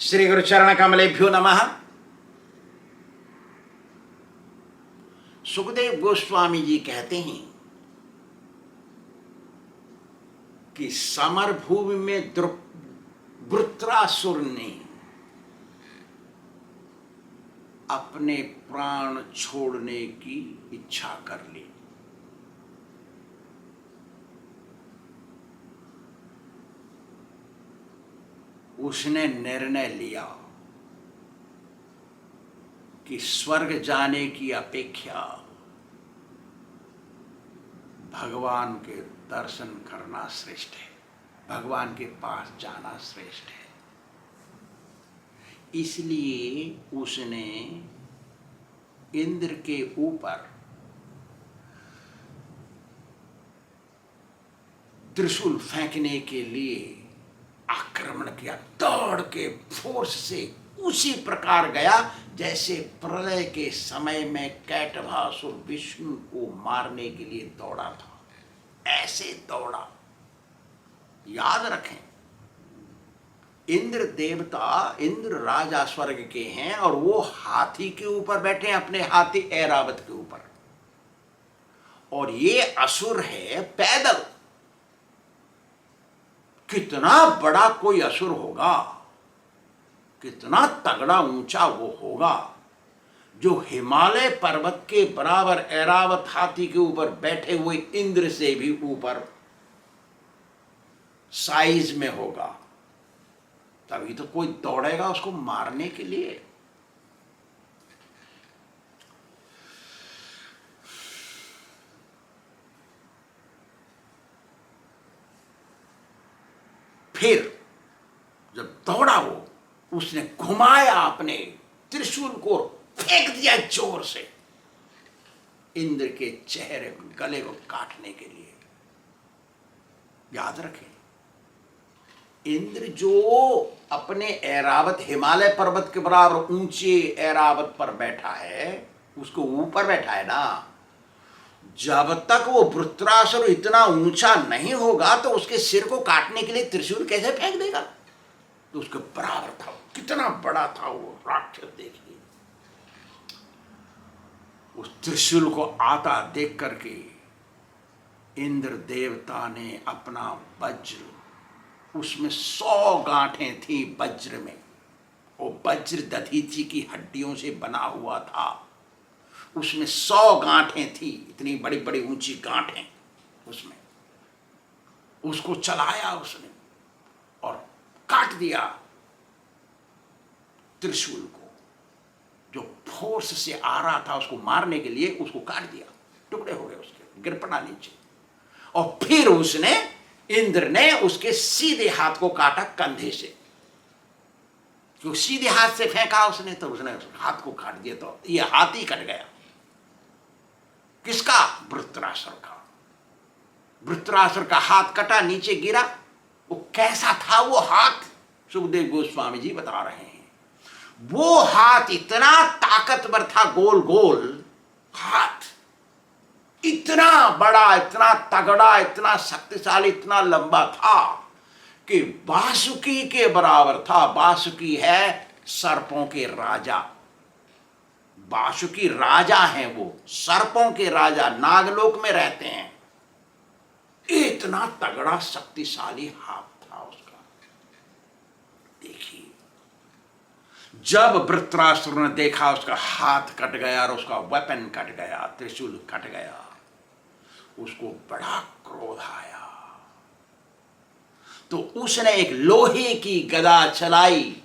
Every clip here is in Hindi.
श्री गुरु चरण कमलेभ्यो नमः। सुखदेव गोस्वामी जी कहते हैं कि समरभूमि में वृत्रासुर ने अपने प्राण छोड़ने की इच्छा कर ली। उसने निर्णय लिया कि स्वर्ग जाने की अपेक्षा भगवान के दर्शन करना श्रेष्ठ है, भगवान के पास जाना श्रेष्ठ है। इसलिए उसने इंद्र के ऊपर त्रिशूल फेंकने के लिए आक्रमण किया। दौड़ के फोर्स से उसी प्रकार गया जैसे प्रलय के समय में कैटभासुर विष्णु को मारने के लिए दौड़ा था, ऐसे दौड़ा। याद रखें, इंद्र देवता, इंद्र राजा स्वर्ग के हैं और वो हाथी के ऊपर बैठे हैं, अपने हाथी ऐरावत के ऊपर, और ये असुर है पैदल। कितना बड़ा कोई असुर होगा, कितना तगड़ा ऊंचा वो होगा जो हिमालय पर्वत के बराबर ऐरावत हाथी के ऊपर बैठे हुए इंद्र से भी ऊपर साइज में होगा। तभी तो कोई दौड़ेगा उसको मारने के लिए। फिर जब दौड़ा वो, उसने घुमाया अपने त्रिशूल को, फेंक दिया जोर से इंद्र के चेहरे को, गले को काटने के लिए। याद रखें, इंद्र जो अपने ऐरावत, हिमालय पर्वत के बराबर ऊंचे ऐरावत पर बैठा है, उसको ऊपर बैठा है ना, जब तक वो वृत्रासुर इतना ऊंचा नहीं होगा तो उसके सिर को काटने के लिए त्रिशूल कैसे फेंक देगा। तो उसके बराबर था, कितना बड़ा था वो राक्षस। देखिए, उस त्रिशूल को आता देख करके इंद्र देवता ने अपना वज्र, उसमें 100 गांठें थी वज्र में, वो वज्र दधीची की हड्डियों से बना हुआ था, उसमें 100 गांठें थी, इतनी बड़ी बड़ी ऊंची गांठें उसमें। उसको चलाया उसने और काट दिया त्रिशूल को, जो फोर्स से आ रहा था उसको मारने के लिए, उसको काट दिया, टुकड़े हो गए उसके, गिर पड़ा नीचे। और फिर उसने, इंद्र ने उसके सीधे हाथ को काटा कंधे से, क्योंकि सीधे हाथ से फेंका उसने, तो उसने हाथ को काट दिया, तो ये हाथ ही कट गया। किसका? वृत्रासुर का। वृत्रासुर का हाथ कटा, नीचे गिरा। वो कैसा था वो हाथ? सुखदेव गोस्वामी जी बता रहे हैं, वो हाथ इतना ताकतवर था, गोल गोल हाथ, इतना बड़ा, इतना तगड़ा, इतना शक्तिशाली, इतना लंबा था कि बासुकी के बराबर था। बासुकी है सर्पों के राजा, बासुकी राजा हैं, वो सर्पों के राजा, नागलोक में रहते हैं। इतना तगड़ा शक्तिशाली हाथ था उसका। देखिए, जब वृत्रासुर ने देखा उसका हाथ कट गया और उसका वेपन कट गया, त्रिशूल कट गया, उसको बड़ा क्रोध आया। तो उसने एक लोहे की गदा चलाई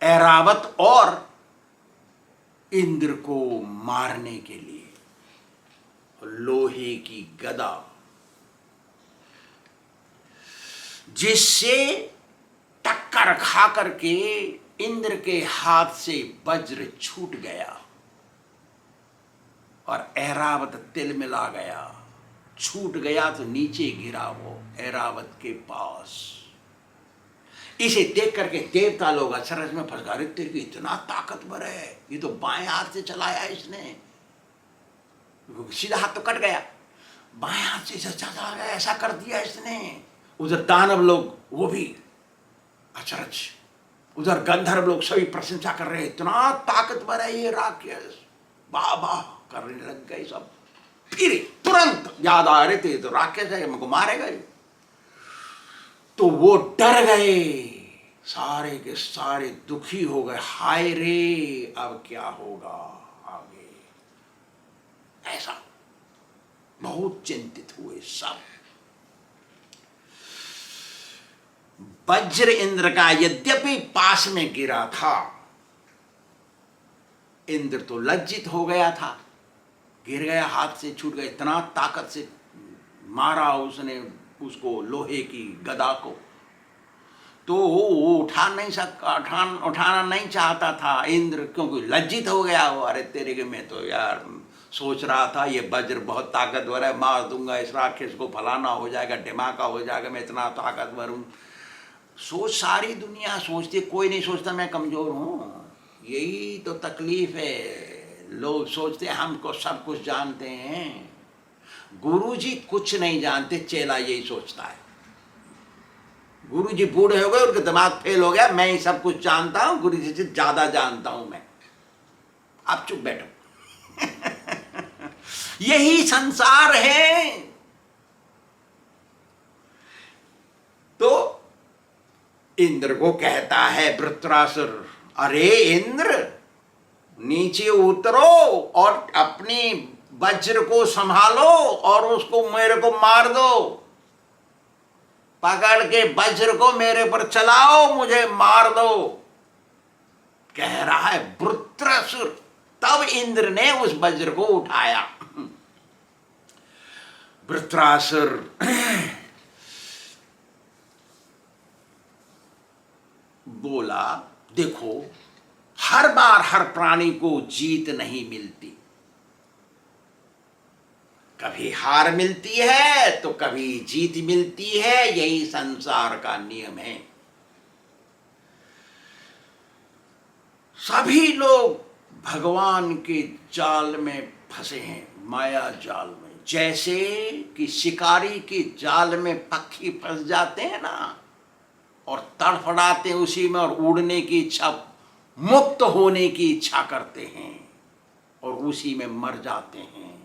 ऐरावत और इंद्र को मारने के लिए। लोहे की गदा, जिससे टक्कर खा करके इंद्र के हाथ से वज्र छूट गया और ऐरावत तिलमिला गया, छूट गया तो नीचे गिरा वो ऐरावत के पास। इसे देख करके देवता लोग अचरज में फंस गए, तेरे इतना ताकतवर है, ये तो बाएं हाथ से चलाया इसने, सीधा हाथ तो कट गया, बाएं हाथ से चला गया, ऐसा कर दिया इसने। उधर दानव लोग वो भी अचरज, उधर गंधर्व लोग सभी प्रशंसा कर रहे हैं, इतना ताकतवर है ये राक्षस, वाह वाह करने लग गए सब। फिर तुरंत याद आ रहे थे तो राक्षस है, हमको मारेगा ये। तो वो डर गए, सारे के सारे दुखी हो गए, हाय रे अब क्या होगा आगे, ऐसा बहुत चिंतित हुए सब। वज्र इंद्र का यद्यपि पास में गिरा था, इंद्र तो लज्जित हो गया था, गिर गया, हाथ से छूट गया, इतना ताकत से मारा उसने उसको, लोहे की गदा को, तो वो उठा नहीं सकता, उठाना नहीं चाहता था इंद्र, क्योंकि लज्जित हो गया वो। अरे तेरे के, मैं तो यार सोच रहा था ये वज्र बहुत ताकतवर है, मार दूंगा इस राक्षस को, फलाना हो जाएगा, ढिमाका हो जाएगा, मैं इतना ताकतवर हूँ। सोच सारी दुनिया सोचती, कोई नहीं सोचता मैं कमज़ोर हूँ। यही तो तकलीफ है, लोग सोचते हैं हमको सब कुछ जानते हैं। गुरुजी कुछ नहीं जानते, चेला यही सोचता है। गुरुजी बूढ़े हो गए, उनका दिमाग फेल हो गया, मैं ही सब कुछ जानता हूँ, गुरुजी से ज़्यादा जानता हूँ मैं। आप चुप बैठो। यही संसार है। तो इंद्र को कहता है वृत्रासुर, अरे इंद्र नीचे उतरो और अपनी वज्र को संभालो और उसको मेरे को मार दो, पकड़ के वज्र को मेरे पर चलाओ, मुझे मार दो, कह रहा है वृत्रासुर। तब इंद्र ने उस वज्र को उठाया। वृत्रासुर बोला, देखो हर बार हर प्राणी को जीत नहीं मिलती, कभी हार मिलती है तो कभी जीत मिलती है, यही संसार का नियम है। सभी लोग भगवान के जाल में फंसे हैं, माया जाल में। जैसे कि शिकारी के जाल में पक्षी फंस जाते हैं ना, और तड़फड़ाते हैं उसी में, और उड़ने की इच्छा, मुक्त होने की इच्छा करते हैं और उसी में मर जाते हैं।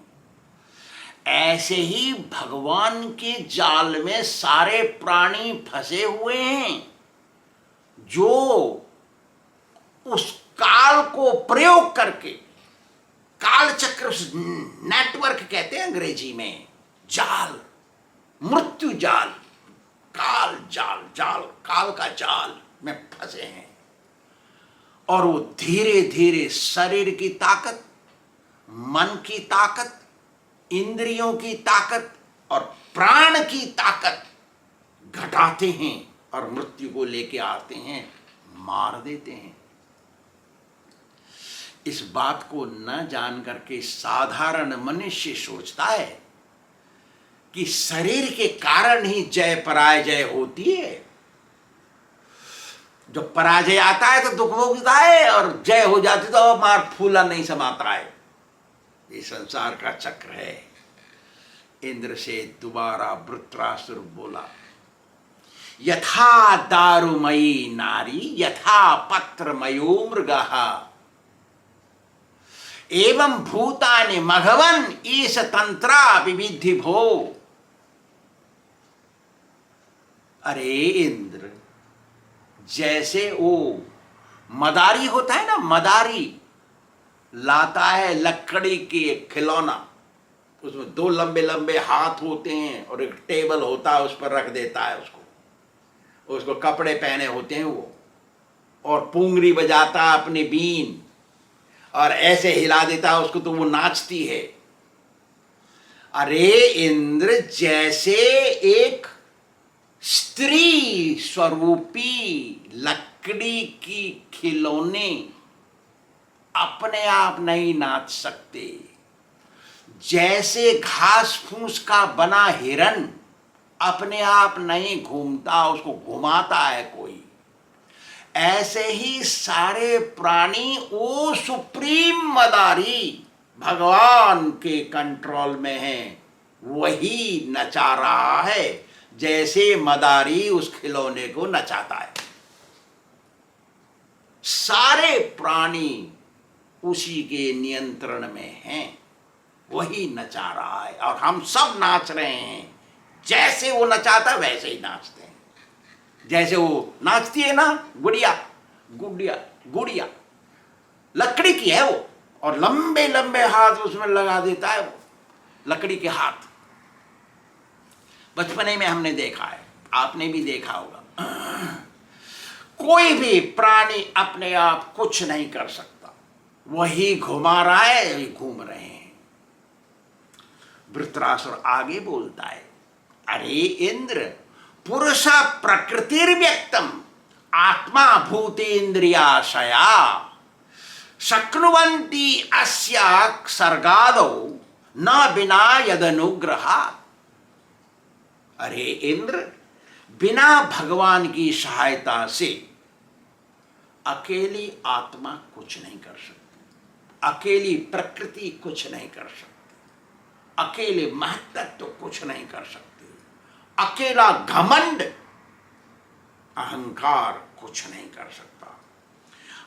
ऐसे ही भगवान के जाल में सारे प्राणी फंसे हुए हैं, जो उस काल को प्रयोग करके, काल चक्र, नेटवर्क कहते हैं अंग्रेजी में, जाल, मृत्यु जाल, काल जाल, जाल, काल का जाल में फंसे हैं। और वो धीरे धीरे शरीर की ताकत, मन की ताकत, इंद्रियों की ताकत और प्राण की ताकत घटाते हैं और मृत्यु को लेके आते हैं, मार देते हैं। इस बात को न जान करके साधारण मनुष्य सोचता है कि शरीर के कारण ही जय पराजय होती है। जब पराजय आता है तो दुख भोगता है, और जय हो जाती तो मार फूला नहीं समाता है। ये संसार का चक्र है। इंद्र से दोबारा वृत्रासुर बोला, यथा दारुमयी नारी यथा पत्रमयो मृगः एवं भूतानि मघवन ईश तंत्रा विविधि भो। अरे इंद्र, जैसे वो मदारी होता है ना, मदारी लाता है लकड़ी की एक खिलौना, उसमें दो लंबे लंबे हाथ होते हैं और एक टेबल होता है, उस पर रख देता है उसको कपड़े पहने होते हैं वो, और पुंगरी बजाता है अपनी बीन और ऐसे हिला देता है उसको, तो वो नाचती है। अरे इंद्र, जैसे एक स्त्री स्वरूपी लकड़ी की खिलौने अपने आप नहीं नाच सकते, जैसे घास फूस का बना हिरन अपने आप नहीं घूमता, उसको घुमाता है कोई, ऐसे ही सारे प्राणी वो सुप्रीम मदारी भगवान के कंट्रोल में है, वही नचा रहा है, जैसे मदारी उस खिलौने को नचाता है। सारे प्राणी उसी के नियंत्रण में हैं, वही नचा रहा है और हम सब नाच रहे हैं। जैसे वो नचाता वैसे ही नाचते हैं। जैसे वो नाचती है ना गुड़िया, गुड़िया गुड़िया लकड़ी की है वो, और लंबे लंबे हाथ उसमें लगा देता है वो, लकड़ी के हाथ। बचपने में हमने देखा है, आपने भी देखा होगा। कोई भी प्राणी अपने आप कुछ नहीं कर सकता, वही घुमा रहा है, वही घूम रहे हैं। वृत्रासुर आगे बोलता है, अरे इंद्र, पुरुष प्रकृतिर्व्यक्तम आत्मा भूतेन्द्रियाशया शक्नुवन्ति अस्या सर्गादौ न बिना यदनुग्रहात्। अरे इंद्र, बिना भगवान की सहायता से अकेली आत्मा कुछ नहीं कर सकती, अकेली प्रकृति कुछ नहीं कर सकती, अकेले महत्त्व कुछ नहीं कर सकते, अकेला घमंड अहंकार कुछ नहीं कर सकता,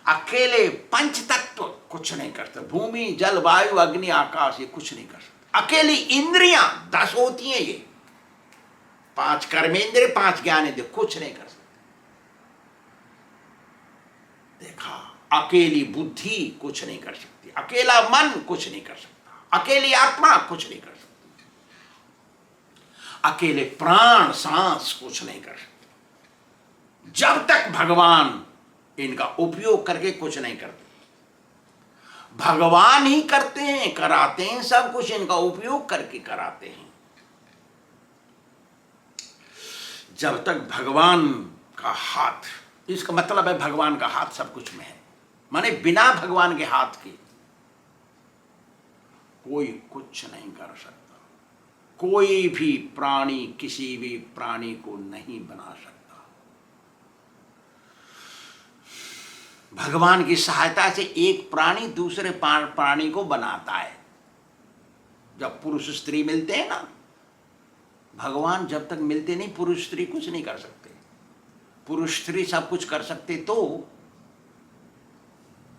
अकेले पंच तत्व कुछ नहीं कर सकते, भूमि जल वायु अग्नि आकाश ये कुछ नहीं कर सकते, अकेली इंद्रियां 10 होती हैं, ये 5 कर्मेंद्र 5 ज्ञानेंद्र कुछ नहीं कर सकते। देखा, अकेली बुद्धि कुछ नहीं कर सकती, अकेला मन कुछ नहीं कर सकता, अकेली आत्मा कुछ नहीं कर सकती, अकेले प्राण सांस कुछ नहीं कर सकते, जब तक भगवान इनका उपयोग करके कुछ नहीं करते। भगवान ही करते हैं, कराते हैं, सब कुछ इनका उपयोग करके कराते हैं। जब तक भगवान का हाथ, इसका मतलब है भगवान का हाथ सब कुछ में है, माने बिना भगवान के हाथ के कोई कुछ नहीं कर सकता। कोई भी प्राणी किसी भी प्राणी को नहीं बना सकता। भगवान की सहायता से एक प्राणी दूसरे प्राणी को बनाता है। जब पुरुष स्त्री मिलते हैं ना, भगवान जब तक मिलते नहीं, पुरुष स्त्री कुछ नहीं कर सकते। पुरुष स्त्री सब कुछ कर सकते तो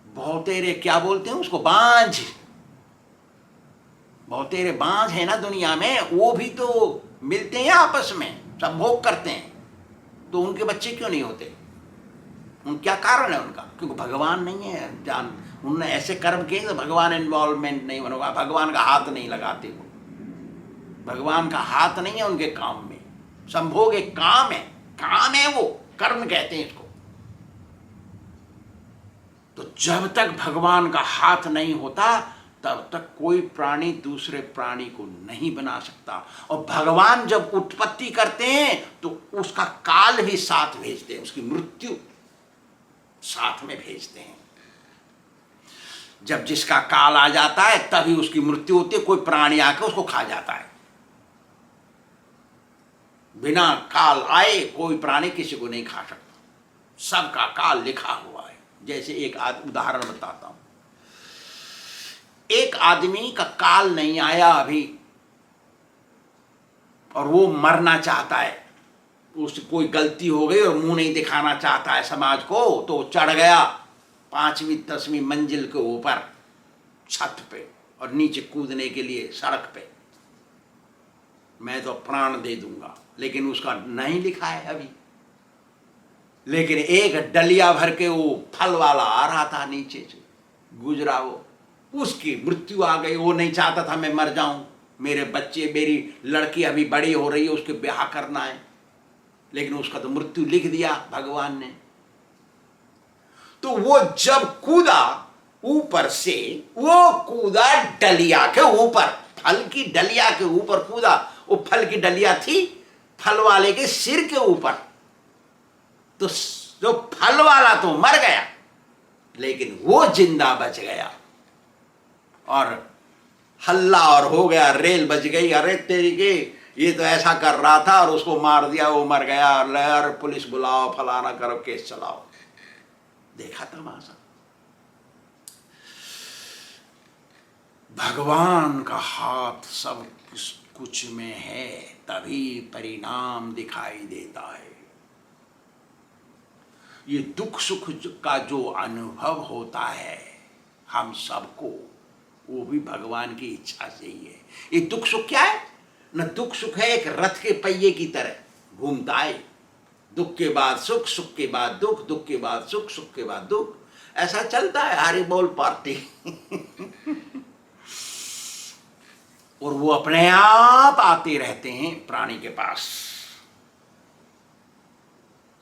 बहुतेरे क्या बोलते हैं उसको, बांझ, बहुतेरे बांझ है ना दुनिया में, वो भी तो मिलते हैं आपस में, सब भोग करते हैं, तो उनके बच्चे क्यों नहीं होते? क्या कारण है उनका? क्योंकि भगवान नहीं है, जान उन्होंने ऐसे कर्म किए तो भगवान इन्वॉल्वमेंट नहीं होगा, भगवान का हाथ नहीं लगाते वो, भगवान का हाथ नहीं है उनके काम में। संभोग एक काम है, काम है वो, कर्म कहते हैं इसको। तो जब तक भगवान का हाथ नहीं होता तब तक कोई प्राणी दूसरे प्राणी को नहीं बना सकता। और भगवान जब उत्पत्ति करते हैं तो उसका काल भी साथ भेजते हैं, उसकी मृत्यु साथ में भेजते हैं। जब जिसका काल आ जाता है तभी उसकी मृत्यु होती है, कोई प्राणी आकर उसको खा जाता है। बिना काल आए कोई प्राणी किसी को नहीं खा सकता, सबका काल लिखा हुआ है। जैसे एक उदाहरण बताता हूं, एक आदमी का काल नहीं आया अभी और वो मरना चाहता है, उससे कोई गलती हो गई और मुंह नहीं दिखाना चाहता है समाज को, तो चढ़ गया 5वीं 10वीं मंजिल के ऊपर छत पे और नीचे कूदने के लिए सड़क पे, मैं तो प्राण दे दूंगा, लेकिन उसका नहीं लिखा है अभी। लेकिन एक डलिया भर के वो फल वाला आ रहा था, नीचे से गुजरा, वो उसकी मृत्यु आ गई। वो नहीं चाहता था मैं मर जाऊं, मेरे बच्चे, मेरी लड़की अभी बड़ी हो रही है, उसके ब्याह करना है, लेकिन उसका तो मृत्यु लिख दिया भगवान ने। तो वो जब कूदा ऊपर से, वो कूदा डलिया के ऊपर, फल की डलिया के ऊपर कूदा। वो फल की डलिया थी फल वाले के सिर के ऊपर, तो जो फल वाला तो मर गया लेकिन वो जिंदा बच गया। और हल्ला और हो गया, रेल बच गई, अरे तेरी के ये तो ऐसा कर रहा था और उसको मार दिया, वो मर गया, लहर पुलिस बुलाओ, फलाना करो, केस चलाओ। देखा तमाशा। भगवान का हाथ सब कुछ में है, तभी परिणाम दिखाई देता है। ये दुख सुख का जो अनुभव होता है हम सबको, वो भी भगवान की इच्छा से ही है। ये दुख सुख क्या है न, दुख सुख है एक रथ के पहिए की तरह घूमता है। दुख के बाद सुख, सुख के बाद दुख, दुख के बाद सुख, सुख के बाद दुख, ऐसा चलता है हरी बोल पार्टी। और वो अपने आप आते रहते हैं प्राणी के पास।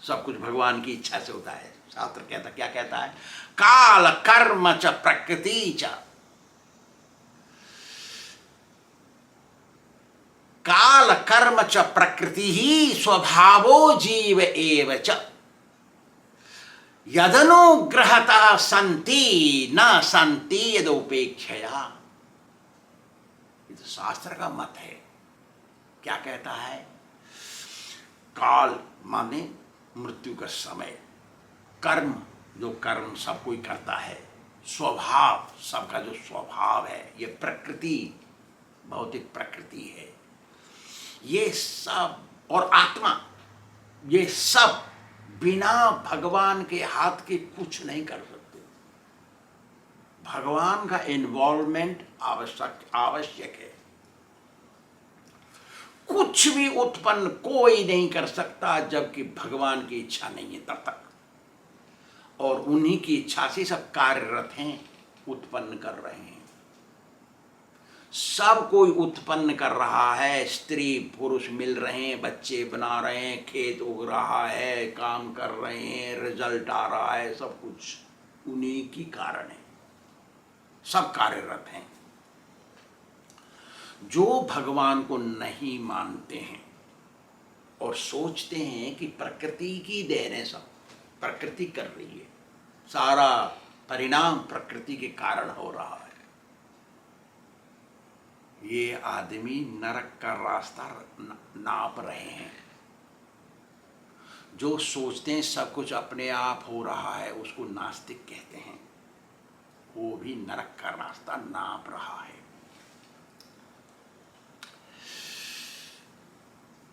सब कुछ भगवान की इच्छा से होता है। शास्त्र कहता, क्या कहता है, काल कर्म च प्रकृति च, काल कर्म च प्रकृति ही स्वभावो जीव एव च, यदनुग्रहतः संति न संति यदुपेक्षया। ये तो शास्त्र का मत है। क्या कहता है, काल माने मृत्यु का समय, कर्म जो कर्म सब कोई करता है, स्वभाव सबका जो स्वभाव है, ये प्रकृति भौतिक प्रकृति है, ये सब, और आत्मा, ये सब बिना भगवान के हाथ के कुछ नहीं कर सकते। भगवान का इन्वॉल्वमेंट आवश्यक है। कुछ भी उत्पन्न कोई नहीं कर सकता जबकि भगवान की इच्छा नहीं है तब तक। और उन्हीं की इच्छा से सब कार्यरत हैं, उत्पन्न कर रहे हैं। सब कोई उत्पन्न कर रहा है, स्त्री पुरुष मिल रहे हैं, बच्चे बना रहे हैं, खेत उग रहा है, काम कर रहे हैं, रिजल्ट आ रहा है, सब कुछ उन्हीं की कारण है। सब कार्यरत हैं। जो भगवान को नहीं मानते हैं और सोचते हैं कि प्रकृति की देन है, सब प्रकृति कर रही है, सारा परिणाम प्रकृति के कारण हो रहा है, ये आदमी नरक का रास्ता नाप रहे हैं। जो सोचते हैं सब कुछ अपने आप हो रहा है, उसको नास्तिक कहते हैं। वो भी नरक का रास्ता नाप रहा है।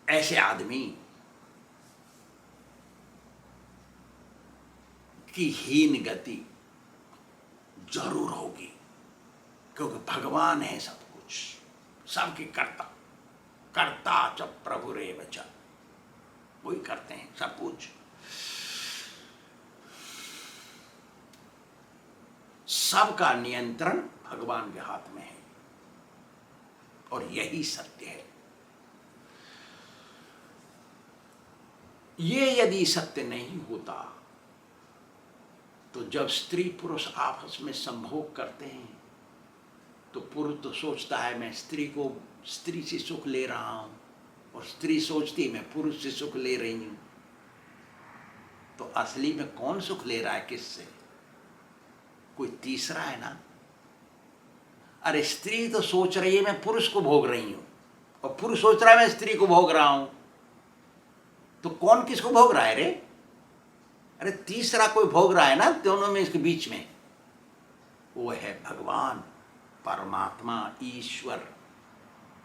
ऐसे आदमी की हीन गति जरूर होगी, क्योंकि भगवान है सब कुछ, सबके कर्ता, कर्ता च प्रभुरेव च, वही करते हैं सब कुछ। सबका नियंत्रण भगवान के हाथ में है और यही सत्य है। ये यदि सत्य नहीं होता तो जब स्त्री पुरुष आपस में संभोग करते हैं तो पुरुष तो सोचता है मैं स्त्री से सुख ले रहा हूं, और स्त्री सोचती है मैं पुरुष से सुख ले रही हूं। तो असली में कौन सुख ले रहा है किससे? कोई तीसरा है ना। अरे स्त्री तो सोच रही है मैं पुरुष को भोग रही हूं, और पुरुष सोच रहा है मैं स्त्री को भोग रहा हूं। तो कौन किसको भोग रहा है रे? अरे तीसरा कोई भोग रहा है ना दोनों में, इसके बीच में। वो है भगवान, परमात्मा, ईश्वर,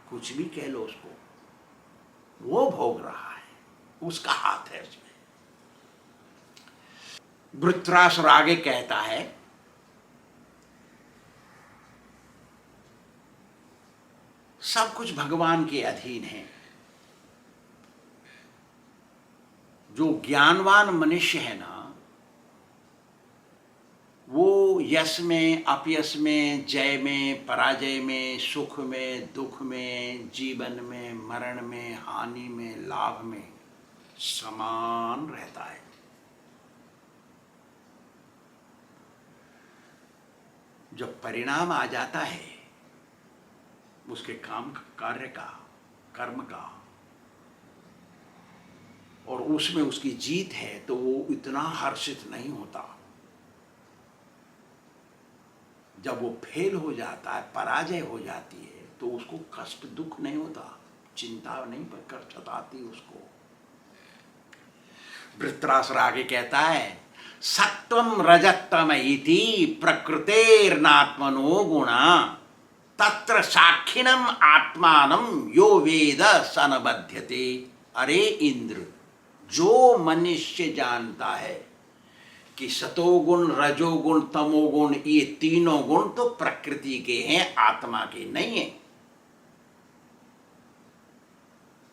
कुछ भी कह लो उसको, वो भोग रहा है, उसका हाथ है उसमें। वृत्रासुर आगे कहता है, सब कुछ भगवान के अधीन है। जो ज्ञानवान मनुष्य है ना, वो यश में, अपयश में, जय में, पराजय में, सुख में, दुख में, जीवन में, मरण में, हानि में, लाभ में समान रहता है। जब परिणाम आ जाता है उसके काम कार्य का, कर्म का, और उसमें उसकी जीत है तो वो इतना हर्षित नहीं होता। जब वो फेल हो जाता है, पराजय हो जाती है, तो उसको कष्ट दुख नहीं होता, चिंता नहीं कर सताती उसको। वृत्रासुर आगे कहता है, सत्वम रजतम इति प्रकृतेर्नात्मनो गुणा तत्र साक्षिणम आत्मानम यो वेद सनबध्यते। अरे इंद्र, जो मनुष्य जानता है कि सतोगुण, रजोगुण, तमोगुण, ये तीनों गुण तो प्रकृति के हैं, आत्मा के नहीं है।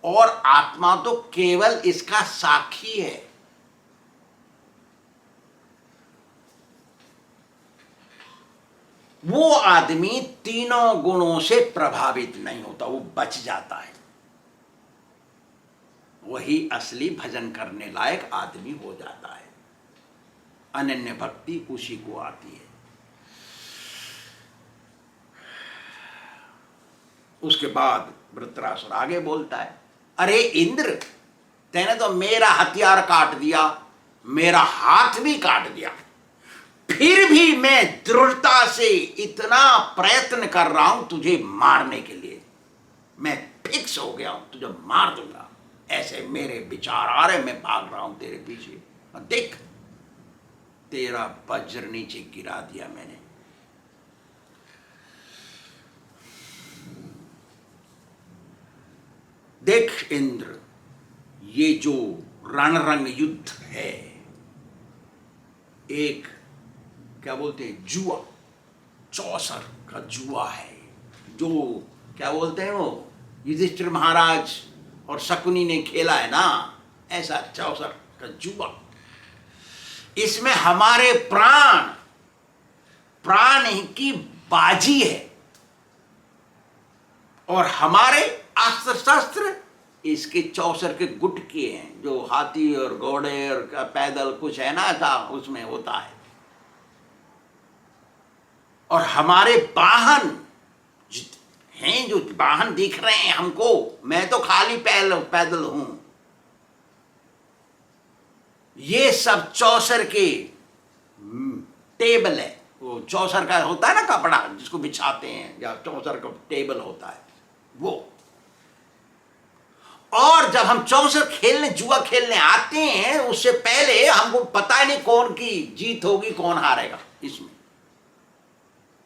और आत्मा तो केवल इसका साक्षी है। वो आदमी तीनों गुणों से प्रभावित नहीं होता, वो बच जाता है। वही असली भजन करने लायक आदमी हो जाता है। अनन्य भक्ति उसी को आती है। उसके बाद वृत्रासुर आगे बोलता है, अरे इंद्र, तैने तो मेरा हथियार काट दिया, मेरा हाथ भी काट दिया, फिर भी मैं दृढ़ता से इतना प्रयत्न कर रहा हूं तुझे मारने के लिए। मैं फिक्स हो गया हूं, तुझे मार दूंगा। ऐसे मेरे विचार आ रहे, मैं भाग रहा हूं तेरे पीछे। और देख, तेरा वज्र नीचे गिरा दिया मैंने। देख इंद्र, ये जो रणरंग युद्ध है, एक क्या बोलते हैं, जुआ, चौसर का जुआ है। जो क्या बोलते हैं वो, युधिष्ठिर महाराज और शकुनी ने खेला है ना, ऐसा चौसर का जुआ। इसमें हमारे प्राण की बाजी है, और हमारे अस्त्र शस्त्र इसके चौसर के गुटके हैं, जो हाथी और घोड़े और पैदल कुछ है ना, ऐसा उसमें होता है। और हमारे वाहन हैं, जो वाहन दिख रहे हैं हमको, मैं तो खाली पैदल हूं, ये सब चौसर के टेबल है। वो चौसर का होता है ना कपड़ा जिसको बिछाते हैं, या चौसर का टेबल होता है वो। और जब हम चौसर खेलने, जुआ खेलने आते हैं, उससे पहले हमको पता ही नहीं कौन की जीत होगी, कौन हारेगा इसमें।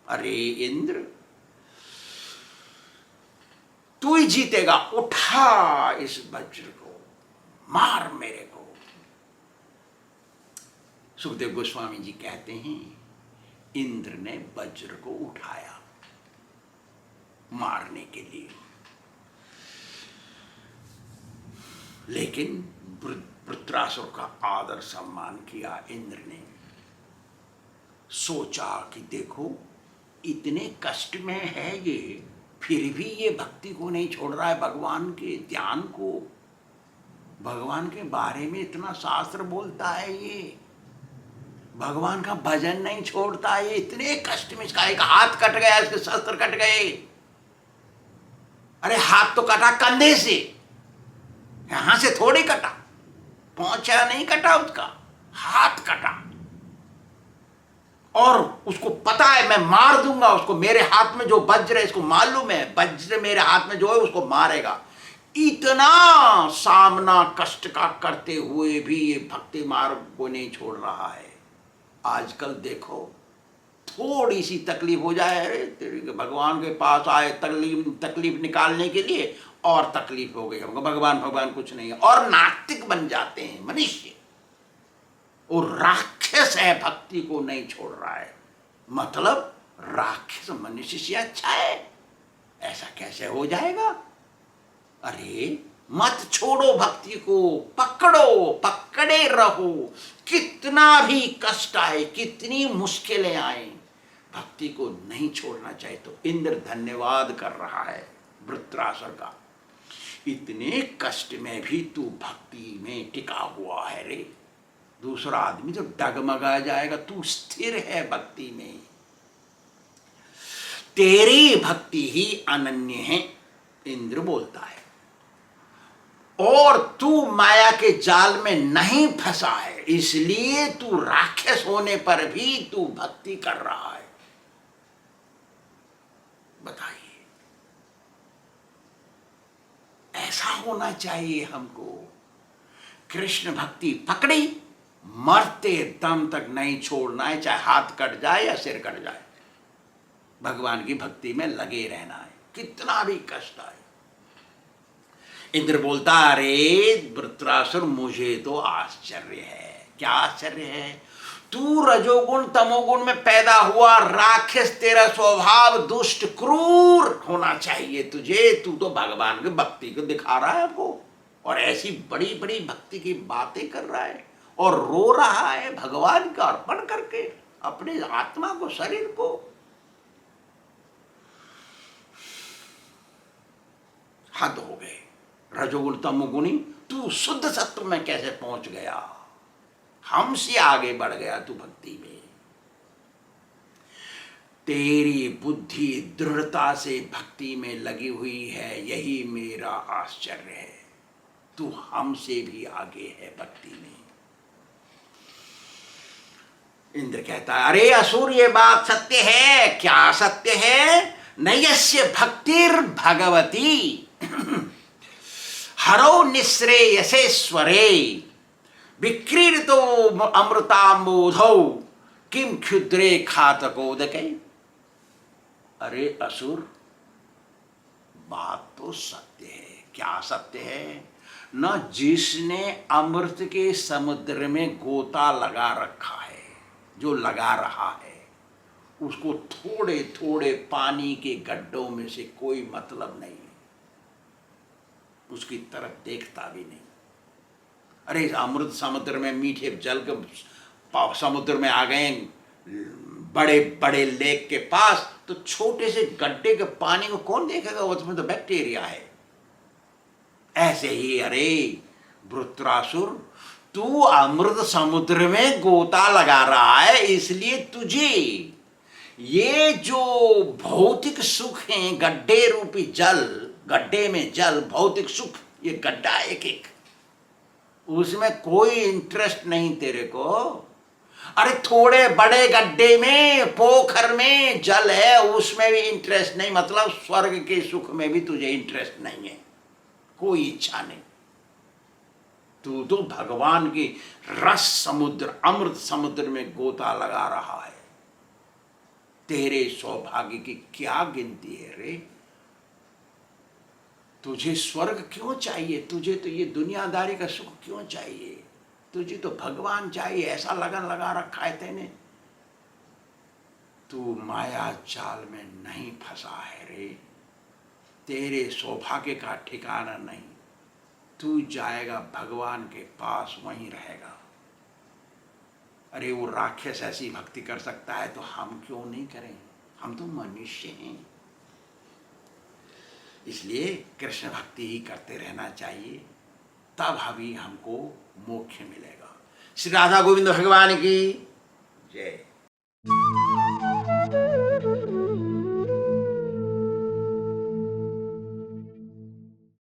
अरे इंद्र, तू ही जीतेगा, उठा इस वज्र को, मार मेरे को। सुखदेव गोस्वामी जी कहते हैं, इंद्र ने वज्र को उठाया मारने के लिए, लेकिन वृत्रासुर का आदर सम्मान किया इंद्र ने। सोचा कि देखो, इतने कष्ट में है ये, फिर भी ये भक्ति को नहीं छोड़ रहा है, भगवान के ध्यान को, भगवान के बारे में इतना शास्त्र बोलता है, ये भगवान का भजन नहीं छोड़ता है, इतने कष्ट में। इसका एक हाथ कट गया, इसके शस्त्र कट गए। अरे हाथ तो कटा कंधे से, यहां से थोड़ी कटा, पहुंचा नहीं कटा, उसका हाथ कटा। और उसको पता है मैं मार दूंगा उसको, मेरे हाथ में जो वज्र है, इसको मालूम है वज्र मेरे हाथ में जो है उसको मारेगा। इतना सामना कष्ट का करते हुए भी ये भक्ति मार्ग को नहीं छोड़ रहा है। आजकल देखो, थोड़ी सी तकलीफ हो जाए, अरे तेरे भगवान के पास आए तकलीफ निकालने के लिए, और तकलीफ हो गई हमको, भगवान कुछ नहीं है, और नास्तिक बन जाते हैं मनुष्य। और राक्षस है, भक्ति को नहीं छोड़ रहा है, मतलब राक्षस मनुष्य से अच्छा है, ऐसा कैसे हो जाएगा? अरे मत छोड़ो भक्ति को, पकड़ो, पकड़े रहो। कितना भी कष्ट आए, कितनी मुश्किलें आए, भक्ति को नहीं छोड़ना चाहिए। तो इंद्र धन्यवाद कर रहा है वृत्रासुर का, इतने कष्ट में भी तू भक्ति में टिका हुआ है रे। दूसरा आदमी तो डगमगा जाएगा, तू स्थिर है भक्ति में, तेरी भक्ति ही अनन्य है, इंद्र बोलता है। और तू माया के जाल में नहीं फंसा है, इसलिए तू राक्षस होने पर भी तू भक्ति कर रहा है। बताइए, ऐसा होना चाहिए हमको। कृष्ण भक्ति पकड़ी, मरते दम तक नहीं छोड़ना है, चाहे हाथ कट जाए या सिर कट जाए, भगवान की भक्ति में लगे रहना है, कितना भी कष्ट आए। इंद्र बोलता, अरे वृत्रासुर, मुझे तो आश्चर्य है। क्या आश्चर्य है? तू रजोगुण तमोगुण में पैदा हुआ राक्षस, तेरा स्वभाव दुष्ट क्रूर होना चाहिए तुझे। तू तो भगवान की भक्ति को दिखा रहा है आपको, और ऐसी बड़ी बड़ी भक्ति की बातें कर रहा है और रो रहा है भगवान का अर्पण करके अपने आत्मा को, शरीर को। हद हो गए। रजोगुण तमोगुणी, तू शुद्ध सत्व में कैसे पहुंच गया? हमसे आगे बढ़ गया तू भक्ति में। तेरी बुद्धि दृढ़ता से भक्ति में लगी हुई है, यही मेरा आश्चर्य है। तू हमसे भी आगे है भक्ति में। इंद्र कहता है, अरे असुर, ये बात सत्य है। क्या सत्य है? नयस्य भक्तिर भगवती हरो निःश्रेयसेश्वरे विक्रीडितो अमृताम्बोधौ किम क्षुद्रे खातकोदके। अरे असुर, बात तो सत्य है। क्या सत्य है? न जिसने अमृत के समुद्र में गोता लगा रखा है, जो लगा रहा है, उसको थोड़े थोड़े पानी के गड्ढों में से कोई मतलब नहीं, उसकी तरफ देखता भी नहीं। अरे अमृत समुद्र में, मीठे जल के समुद्र में आ गए, बड़े बड़े लेक के पास, तो छोटे से गड्ढे के पानी को कौन देखेगा? उसमें तो बैक्टीरिया है। ऐसे ही अरे वृत्रासुर, तू अमृत समुद्र में गोता लगा रहा है, इसलिए तुझे ये जो भौतिक सुख है, गड्ढे रूपी जल, गड्ढे में जल, भौतिक सुख, ये गड्ढा एक एक, उसमें कोई इंटरेस्ट नहीं तेरे को। अरे थोड़े बड़े गड्ढे में, पोखर में जल है, उसमें भी इंटरेस्ट नहीं, मतलब स्वर्ग के सुख में भी तुझे इंटरेस्ट नहीं है, कोई इच्छा नहीं। तू तो भगवान की रस समुद्र, अमृत समुद्र में गोता लगा रहा है। तेरे सौभाग्य की क्या गिनती है रे? तुझे स्वर्ग क्यों चाहिए? तुझे तो ये दुनियादारी का सुख क्यों चाहिए? तुझे तो भगवान चाहिए, ऐसा लगन लगा रखा है तेने। तू माया जाल में नहीं फंसा है रे, तेरे सौभाग्य का ठिकाना नहीं। तू जाएगा भगवान के पास, वहीं रहेगा। अरे वो राक्षस ऐसी भक्ति कर सकता है तो हम क्यों नहीं करें? हम तो मनुष्य हैं। इसलिए कृष्ण भक्ति ही करते रहना चाहिए, तब अभी हमको मोक्ष मिलेगा। श्री राधा गोविंद भगवान की जय।